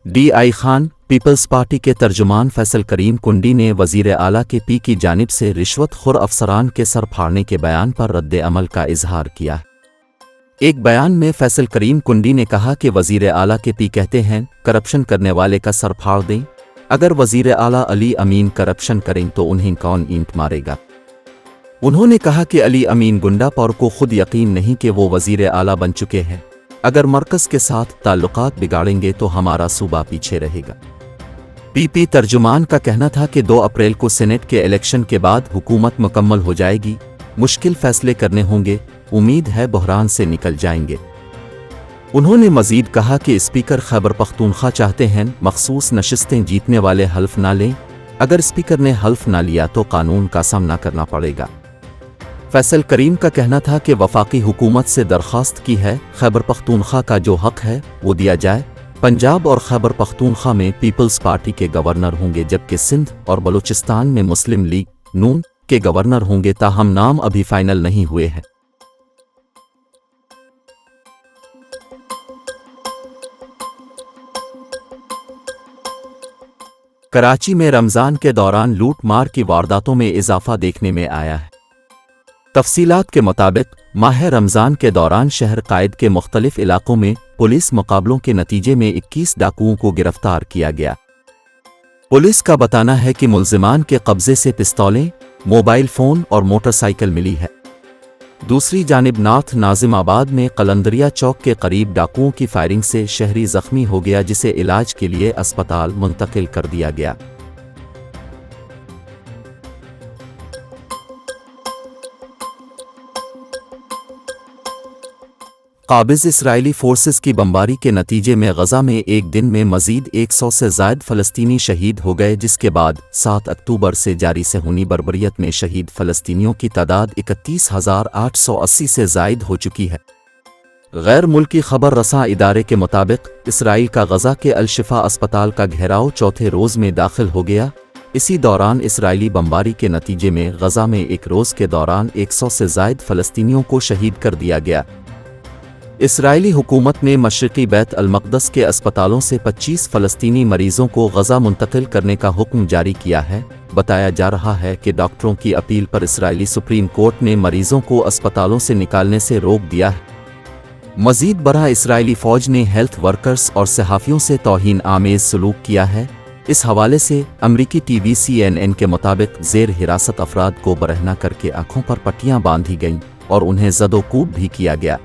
DI. Khan peoples party के तर्जुमान फैसल करीम कुंडी ने वज़ीर आला के पी की जानिब से रिश्वतखोर अफसरान के सर फाड़ने के बयान पर रद्द अमल का इजहार किया। एक बयान में फैसल करीम कुंडी ने कहा कि वज़ीर आला के पी कहते हैं करप्शन करने वाले का सर फाड़ दें। अगर वज़ीर आला अली अमीन करप्शन करें तो उन्हें कौन ईंट मारेगा। उन्होंने कहा कि अली अमीन गुंडा पर को खुद यकीन नहीं कि वो वज़ीर आला बन चुके हैं। अगर मरकज़ के साथ ताल्लुकात बिगाड़ेंगे तो हमारा सूबा पीछे रहेगा। पीपी तर्जुमान का कहना था कि 2 अप्रैल को सेनेट के इलेक्शन के बाद हुकूमत मुकम्मल हो जाएगी, मुश्किल फैसले करने होंगे, उम्मीद है बहरान से निकल जाएंगे। उन्होंने मजीद कहा कि स्पीकर खैबर पख्तूनख्वा चाहते हैं मखसूस नशिस्तें जीतने वाले हल्फ ना लें। अगर स्पीकर ने हल्फ ना लिया तो कानून का सामना करना पड़ेगा। फैसल करीम का कहना था कि वफाकी हुकूमत से दरख्वास्त की है खैबर पख्तूनख्वा का जो हक है वो दिया जाए। पंजाब और खैबर पख्तूनख्वा में पीपल्स पार्टी के गवर्नर होंगे, जबकि सिंध और बलूचिस्तान में मुस्लिम लीग नून के गवर्नर होंगे। ताहम नाम अभी फाइनल नहीं हुए हैं। कराची में रमज़ान के दौरान लूट मार की वारदातों में इजाफा देखने में आया है। तफसीलात के मुताबिक माह रमज़ान के दौरान शहर कायद के मुख्तलिफ इलाकों में पुलिस मुकाबलों के नतीजे में 21 डाकुओं को गिरफ्तार किया गया। पुलिस का बताना है कि मुल्जिमान के कब्जे से पिस्तौलें, मोबाइल फ़ोन और मोटरसाइकिल मिली है। दूसरी जानिब नॉर्थ नाजिमाबाद में कलंदरिया चौक के करीब डाकुओं की फायरिंग से शहरी जख्मी हो गया, जिसे इलाज के लिए अस्पताल मुंतकिल कर दिया गया। काबिज़ इसराइली फोर्सेस की बमबारी के नतीजे में गज़ा में एक दिन में मज़ीद 100 से ज़ायद फ़लस्तीनी शहीद हो गए, जिसके बाद 7 अक्टूबर से जारी सहूनी बर्बरियत में शहीद फ़लस्तीनियों की तादाद 31,880 से ज़ायद हो चुकी है। गैर मुल्की खबर रसां इदारे के मुताबिक इसराइल का गज़ा के अल-शिफा अस्पताल का घेराव चौथे रोज़ में दाखिल हो गया। इसी दौरान इसराइली बमबारी के नतीजे में गज़ा में एक रोज़ के दौरान 100 से ज़ायद फ़लस्तीनियों को शहीद कर दिया गया। इसराइली हुकूमत ने मशरिकी बैत अल-मक़दस के अस्पतालों से 25 फ़लस्तीनी मरीज़ों को गज़ा मुंतकिल करने का हुक्म जारी किया है। बताया जा रहा है कि डॉक्टरों की अपील पर इसराइली सुप्रीम कोर्ट ने मरीज़ों को अस्पतालों से निकालने से रोक दिया है। मज़ीद बरहा इसराइली फ़ौज ने हेल्थ वर्कर्स और सहाफ़ियों से तौहीन आमेज़ सलूक किया है। इस हवाले से अमरीकी टीवी CNN के मुताबिक ज़ेर हिरासत अफराद को बरहना करके आँखों पर पट्टियाँ बांधी गईं और उन्हें ज़दो-कूब भी किया गया।